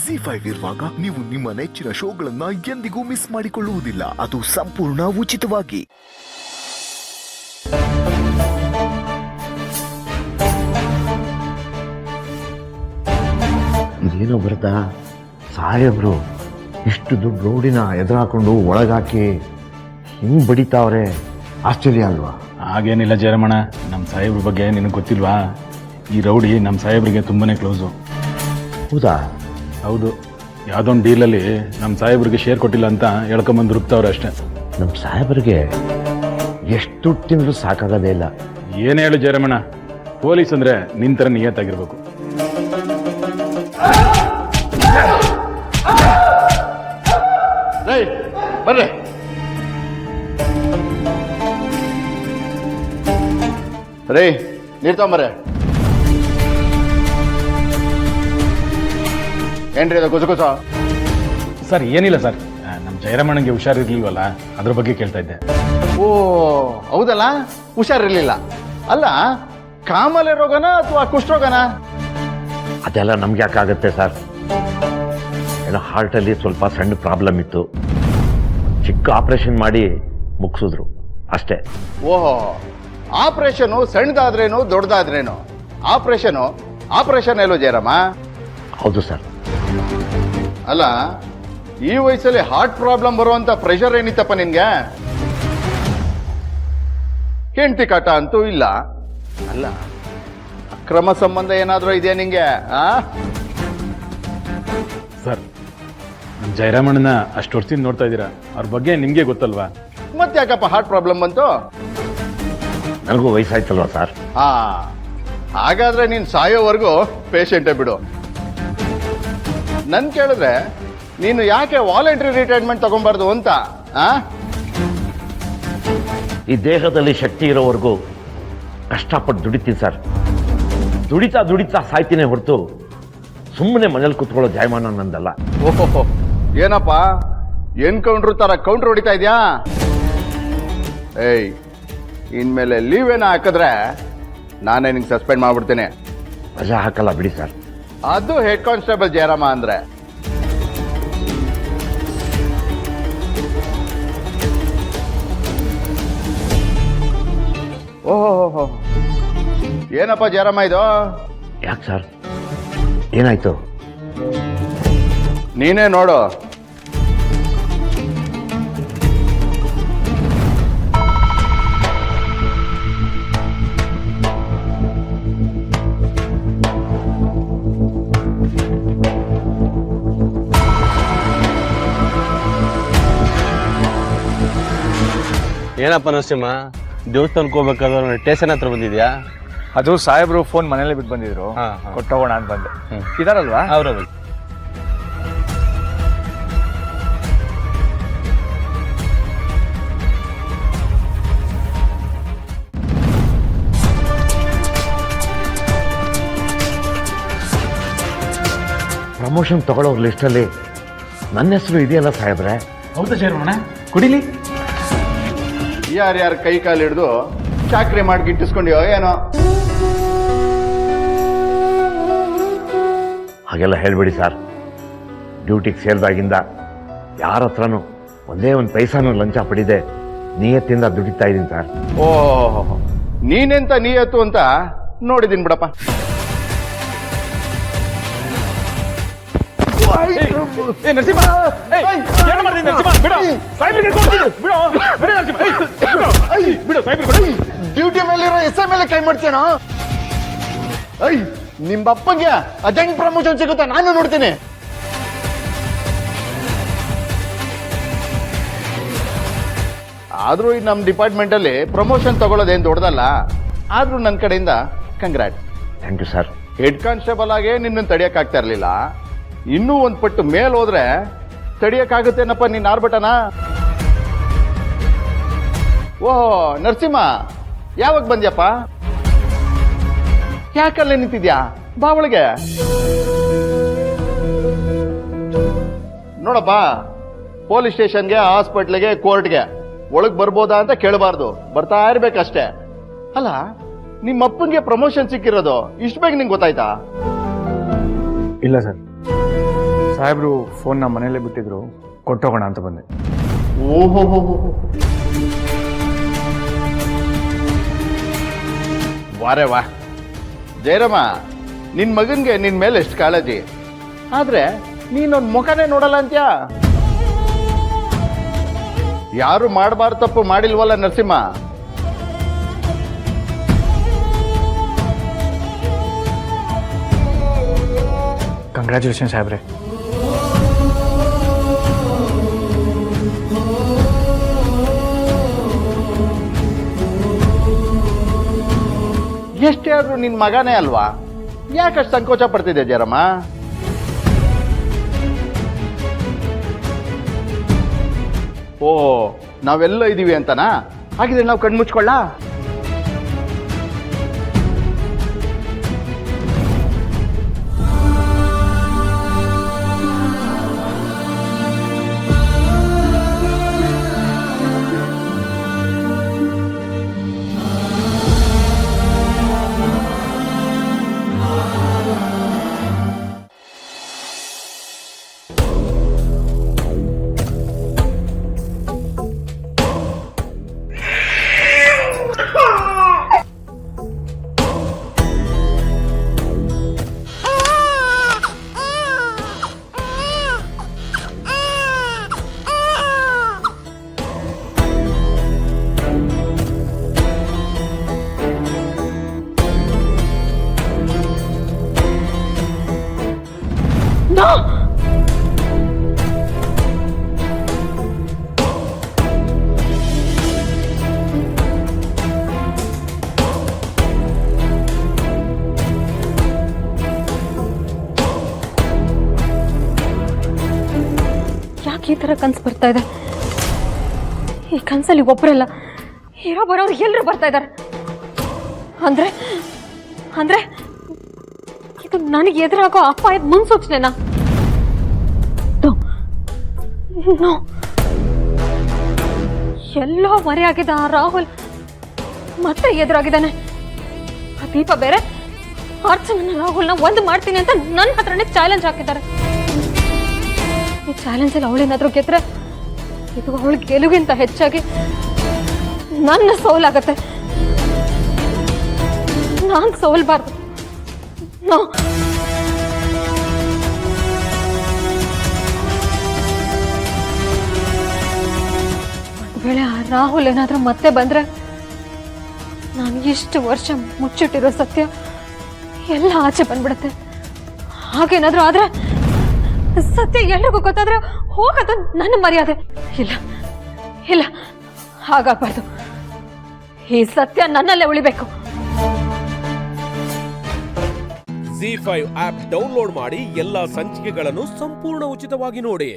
ZEE5 ಇರುವಾಗ ನೀವು ನಿಮ್ಮ ನೆಚ್ಚಿನ ಶೋಗಳನ್ನ ಎಂದಿಗೂ ಮಿಸ್ ಮಾಡಿಕೊಳ್ಳುವುದಿಲ್ಲ. ಅದು ಸಂಪೂರ್ಣ ಉಚಿತವಾಗಿ. ಇದೇನೋ ಬರ್ತಾ ಸಾಹೇಬ್ರು ಇಷ್ಟು ದುಡ್ಡು ರೋಡಿನ ಎದುರಾಕೊಂಡು ಒಳಗಾಕಿ ಹಿಂಗ್ ಬಡಿತಾವ್ರೆ, ಆಶ್ಚರ್ಯ ಅಲ್ವಾ? ಹಾಗೇನಿಲ್ಲ ಜಯರಮಣ, ನಮ್ಮ ಸಾಹೇಬ್ರ ಬಗ್ಗೆ ನಿನಗೆ ಗೊತ್ತಿಲ್ವಾ? ಈ ರೌಡಿ ನಮ್ಮ ಸಾಹೇಬ್ರಿಗೆ ತುಂಬಾನೇ ಕ್ಲೋಸು. ಹೌದಾ? ಹೌದು, ಯಾವುದೊಂದು ಡೀಲಲ್ಲಿ ನಮ್ಮ ಸಾಹೇಬ್ರಿಗೆ ಶೇರ್ ಕೊಟ್ಟಿಲ್ಲ ಅಂತ ಹೇಳ್ಕೊಂಬಂದು ರುಬ್ತವ್ರೆ ಅಷ್ಟೇ. ನಮ್ಮ ಸಾಹೇಬ್ರಿಗೆ ಎಷ್ಟು ದುಡ್ಡು ತಿಂದ್ರು ಸಾಕಾಗೋದೇ ಇಲ್ಲ. ಏನು ಹೇಳು ಜಯರಮಣ, ಪೊಲೀಸ್ ಅಂದ್ರೆ ನಿನ್ ಥರ ನಿಯತ್ತಾಗಿರ್ಬೇಕು. ಬರ್ರಿ. ರೇ, ನೀರ್ ತಗೊಂಬರ್ರಿ. ಏನ್ರಿ ಅದು ಗುಸಗುಸ? ಸರ್ ಏನಿಲ್ಲ ಸರ್, ನಮ್ಮ ಜಯರಮಣಂಗೆ ಹುಷಾರಿರ್ಲಿಲ್ವಲ್ಲ, ಅದ್ರ ಬಗ್ಗೆ ಕೇಳ್ತಾ ಇದ್ದೆ. ಓ ಹೌದಲ್ಲ, ಹುಷಾರಿರ್ಲಿಲ್ಲ. ಅಲ್ಲ, ಕಾಮಾಲೆ ರೋಗನ ಅಥವಾ ಕುಷ್ಠರೋಗನ? ಅದೆಲ್ಲ ನಮ್ಗೆ ಯಾಕಾಗತ್ತೆ ಸರ್? ಏನೋ ಹಾರ್ಟಲ್ಲಿ ಸ್ವಲ್ಪ ಸಣ್ಣ ಪ್ರಾಬ್ಲಮ್ ಇತ್ತು, ಚಿಕ್ಕ ಆಪರೇಷನ್ ಮಾಡಿ ಮುಗಿಸಿದ್ರು ಅಷ್ಟೇ. ಓಹೋ, ಆಪರೇಷನು ಸಣ್ಣದಾದ್ರೇನು ದೊಡ್ಡದಾದ್ರೇನು? ಆಪರೇಷನ್ ಎಲ್ಲೋ ಜಯರಾಮ? ಹೌದು ಸರ್. ಅಲ್ಲ, ಈ ವಯಸ್ಸಲ್ಲಿ ಹಾರ್ಟ್ ಪ್ರಾಬ್ಲಮ್ ಬರುವಂತ ಪ್ರೆಷರ್ ಏನಿತ್ತಪ್ಪ ನಿನ್ಗೆ? ಹೆಂಡತಿ ಕಾಟ ಅಂತೂ ಇಲ್ಲ. ಅಲ್ಲ, ಅಕ್ರಮ ಸಂಬಂಧ ಏನಾದ್ರೂ ಇದೆಯಾ ನಿಂಗೆ? ಸರ್, ನಮ್ಮ ಜಯರಾಮಣ್ಣನ ಅಷ್ಟು ವರ್ಷದಿಂದ ನೋಡ್ತಾ ಇದ್ದೀರಾ, ಅವ್ರ ಬಗ್ಗೆ ನಿಮಗೆ ಗೊತ್ತಲ್ವಾ? ಮತ್ತೆ ಯಾಕಪ್ಪ ಹಾರ್ಟ್ ಪ್ರಾಬ್ಲಮ್ ಬಂತು? ನನಗೂ ವಯಸ್ಸಾಯ್ತಲ್ವಾ ಸರ್? ಹಾಗಾದ್ರೆ ನೀನ್ ಸಾಯೋವರೆಗೂ ಪೇಷಂಟೇ ಬಿಡು. ನನ್ ಕೇಳಿದ್ರೆ ನೀನು ಯಾಕೆ ವಾಲಂಟ್ರಿ ರಿಟೈರ್ಮೆಂಟ್ ತಗೊಂಬಾರ್ದು ಅಂತ? ಈ ದೇಹದಲ್ಲಿ ಶಕ್ತಿ ಇರೋವರೆಗೂ ಕಷ್ಟಪಟ್ಟು ದುಡಿತೀನಿ ಸರ್. ದುಡಿತಾ ಸಾಯ್ತೀನಿ ಹೊರತು ಸುಮ್ಮನೆ ಮನೇಲಿ ಕೂತ್ಕೊಳ್ಳೋ ಜಾಯಮಾನ ನಂದಲ್ಲ. ಓಹೋ, ಏನಪ್ಪ ಎನ್ಕೌಂಟ್ರ್ ತರ ಕೌಂಟ್ರ್ ಹೊಡಿತಾ ಇದ್ಯಾ? ಏಯ್, ಇನ್ಮೇಲೆ ಲೀವ್ ಏನೋ ಹಾಕಿದ್ರೆ ನಾನೇ ನಿಂಗೆ ಸಸ್ಪೆಂಡ್ ಮಾಡ್ಬಿಡ್ತೇನೆ. ರಜಾ ಹಾಕಲ್ಲ ಬಿಡಿ ಸರ್. ಅದು ಹೆಡ್ ಕಾನ್ಸ್ಟೇಬಲ್ ಜಯರಾಮ ಅಂದ್ರೆ. ಓಹೋ, ಏನಪ್ಪ ಜಯರಾಮ ಇದು? ಯಾಕೆ ಸರ್, ಏನಾಯ್ತು? ನೀನೇ ನೋಡು. ಏನಪ್ಪ ನರಸಿಂಹ, ದೇವಸ್ಥಾನಕ್ಕೆ ಹೋಗ್ಬೇಕಾದ್ರೆ ಸ್ಟೇಷನ್ ಹತ್ರ ಬಂದಿದ್ಯಾ? ಅದು ಸಾಹೇಬ್ರು ಫೋನ್ ಮನೇಲಿ ಬಿಟ್ಟು ಬಂದಿದ್ರು, ಕೊಟ್ಟೋಗೋಣ ಅಂತ ಬಂದೆ. ಇದಾರಲ್ವಾ? ಅವ್ರವ್ರು ಪ್ರಮೋಷನ್ ತಗೊಳ್ಳೋ ಲಿಸ್ಟಲ್ಲಿ ನನ್ನ ಹೆಸರು ಇದೆಯಲ್ಲ ಸಾಹೇಬ್ರೆ? ಹೌದಾ ಜಯರಮಣ? ಕುಡಿಲಿ. ಯಾರ್ಯಾರ ಕೈ ಕಾಲು ಹಿಡಿದು ಚಾಕ್ರಿ ಮಾಡಿ ಗಿಟ್ಟಿಸ್ಕೊಂಡಿಯೋ ಏನೋ? ಹಾಗೆಲ್ಲ ಹೇಳ್ಬೇಡಿ ಸರ್. ಡ್ಯೂಟಿಗೆ ಸೇರಿದಾಗಿಂದ ಯಾರ ಹತ್ರನೂ ಒಂದೇ ಒಂದು ಪೈಸಾನು ಲಂಚ ಪಡಿದೆ ನಿಯತ್ತಿಂದ ದುಡಿತಾ ಇದ್ದೀನಿ ಸರ್. ಓಹೋ, ನೀನೆಂತ ನೀಯತ್ತು ಅಂತ ನೋಡಿದೀನಿ ಬಿಡಪ್ಪ. ಡ್ಯೂಟಿ ಮೇಲಿರೋ ಎಸ್ ಮೇಲೆ ಕೈ ಮಾಡ್ತೇನೋ? ನಿಮ್ಮಪ್ಪಗೆ ಅರ್ಜೆಂಟ್ ಪ್ರಮೋಷನ್ ಸಿಗುತ್ತಾ? ನಾನು ನೋಡ್ತೀನಿ. ಆದ್ರೂ ಈ ನಮ್ಮ ಡಿಪಾರ್ಟ್ಮೆಂಟ್ ಅಲ್ಲಿ ಪ್ರಮೋಷನ್ ತಗೊಳ್ಳೋದೇನು ದೊಡ್ಡದಲ್ಲ. ಆದ್ರೂ ನನ್ನ ಕಡೆಯಿಂದ congrat. Thank you sir. Head constable ಆಗಿ ನಿನ್ನನ್ನು ತಡಿಯಕ್ಕಾಗ್ತಾ ಇರ್ಲಿಲ್ಲ, ಇನ್ನೂ ಒಂದು ಪಟ್ಟು ಮೇಲ್ ಹೋದ್ರೆ ತಡಿಯಕ್ಕಾಗುತ್ತೇನಪ್ಪ ನಿನ್ನ ಆರ್ಭಟನ? ಓಹೋ ನರಸಿಂಹ, ಯಾವಾಗ ಬಂದ್ಯಪ್ಪ? ಯಾಕಲ್ಲೇ ನಿಂತಿದ್ಯಾ? ಬಾ ಒಳಗೆ. ನೋಡಪ್ಪ, ಪೊಲೀಸ್ ಸ್ಟೇಷನ್ಗೆ, ಹಾಸ್ಪಿಟ್ಲಿಗೆ, ಕೋರ್ಟ್ಗೆ ಒಳಗ್ ಬರ್ಬೋದಾ ಅಂತ ಕೇಳಬಾರ್ದು, ಬರ್ತಾ ಇರ್ಬೇಕಷ್ಟೇ. ಅಲ್ಲ, ನಿಮ್ಮ ಅಪ್ಪಂಗೆ ಪ್ರಮೋಷನ್ ಸಿಕ್ಕಿರೋದು ಇಷ್ಟು ಬೇಗ ನಿಂಗೆ ಗೊತ್ತಾಯ್ತಾ? ಇಲ್ಲ ಸರ್, ಸಾಹೇಬ್ರು ಫೋನ್ನ ಮನೇಲೇ ಬಿಟ್ಟಿದ್ರು, ಕೊಟ್ಟೋಗೋಣ ಅಂತ ಬಂದೆ. ಓಹೋ, ವಾರೇ ವಾ ಜಯರಾಮ, ನಿನ್ ಮಗನ್ಗೆ ನಿನ್ ಮೇಲೆ ಎಷ್ಟು ಕಾಳಜಿ, ಆದ್ರೆ ನೀನೊಂದ್ ಮುಖನೇ ನೋಡಲ್ಲ ಅಂತ್ಯ. ಯಾರು ಮಾಡಬಾರ್ದು ತಪ್ಪು ಮಾಡಿಲ್ವಲ್ಲ ನರಸಿಂಹ. ಕಂಗ್ರ್ಯಾಚುಲೇಷನ್ ಸಾಹೇಬ್ರೆ. ಎಷ್ಟೇ ಆದ್ರೂ ನಿನ್ ಮಗನೇ ಅಲ್ವಾ, ಯಾಕಷ್ಟು ಸಂಕೋಚ ಪಡ್ತಿದ್ದೆ ಜಯರಾಮ? ಓ, ನಾವೆಲ್ಲ ಇದೀವಿ ಅಂತನಾ? ಹಾಗಿದ್ರೆ ನಾವು ಕಣ್ಮುಚ್ಕೊಳ್ಳ? ಯಾಕೆ ಈ ಥರ ಕನ್ಸು ಬರ್ತಾ ಇದೆ? ಈ ಕನ್ಸಲ್ಲಿ ಒಬ್ಬರಲ್ಲ, ಇರೋ ಬರೋರು ಎಲ್ಲರೂ ಬರ್ತಾ ಇದ್ದಾರೆ. ಅಂದ್ರೆ ಅಂದ್ರೆ ಇದು ನನಗೆ ಎದುರಾಗೋ ಅಪಾಯದ ಮುನ್ಸೂಚನೆನಾ? ಎಲ್ಲೋ ಮರೆಯಾಗಿದ್ದ ಆ ರಾಹುಲ್ ಮತ್ತೆ ಎದುರಾಗಿದ್ದಾನೆ. ಆ ದೀಪ ಬೇರೆ ಅರ್ಚನ ರಾಹುಲ್ನ ಒಂದು ಮಾಡ್ತೀನಿ ಅಂತ ನನ್ನ ಹತ್ರನೇ ಚಾಲೆಂಜ್ ಹಾಕಿದ್ದಾರೆ. ಈ ಚಾಲೆಂಜಲ್ಲಿ ಅವಳೇನಾದ್ರೂ ಗೆದ್ರೆ ಇದು ಅವಳ ಗೆಲುವಿಗಿಂತ ಹೆಚ್ಚಾಗಿ ನನ್ನ ಸೋಲಾಗತ್ತೆ. ನಾನು ಸೋಲ್ಬಾರ್ದು. ನೋ, ಒಂದು ವೇಳೆ ಆ ರಾಹುಲ್ ಏನಾದ್ರೂ ಮತ್ತೆ ಬಂದ್ರೆ ನಾನು ಇಷ್ಟು ವರ್ಷ ಮುಚ್ಚಿಟ್ಟಿರೋ ಸತ್ಯ ಎಲ್ಲ ಆಚೆ ಬಂದ್ಬಿಡುತ್ತೆ. ಹಾಗೇನಾದ್ರೂ ಆದ್ರೆ, ಸತ್ಯ ಎಲ್ರಿಗೂ ಗೊತ್ತಾದ್ರೆ ಹೋಗೋದು ನನ್ನ ಮರ್ಯಾದೆ. ಇಲ್ಲ ಇಲ್ಲ, ಹಾಗಾಗಬಾರ್ದು. ಈ ಸತ್ಯ ನನ್ನಲ್ಲೇ ಉಳಿಬೇಕು. ZEE5 ಆಪ್ ಡೌನ್ಲೋಡ್ ಮಾಡಿ ಎಲ್ಲಾ ಸಂಚಿಕೆಗಳನ್ನು ಸಂಪೂರ್ಣ ಉಚಿತವಾಗಿ ನೋಡಿ.